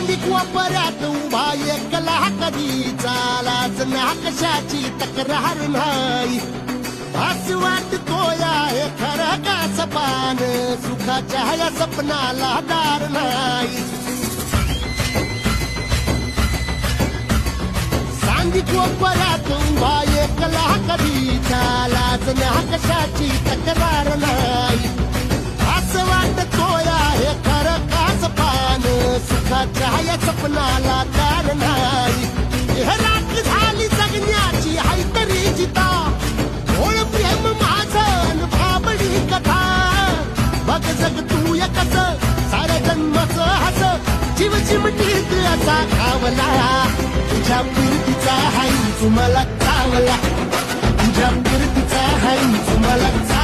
कोपऱ्यात उभा एकला कधी चालाच ना कशाची तक्रार नाही असं वाटतोय आहे खरं का सपान सुखाच्या या सपनाला दार नाही सांगी कोपऱ्यात उभा एकला कधी चालाच ना कशाची तक्रार नाही असं वाटतोय आहे खरं का सपान सुखाच्या या सपनाला दार नाही रात झाली जगण्याची हाय तरी जिता ओळ प्रेम माझं भाबडी कथा बघ जग तू या कस साऱ्या जन्माचं हस जीव चिमटीत असा खावला तुझ्या फिरतीचा हाय तुम्हाला चावला तुझ्या फिरतीचा हाय तुम्हाला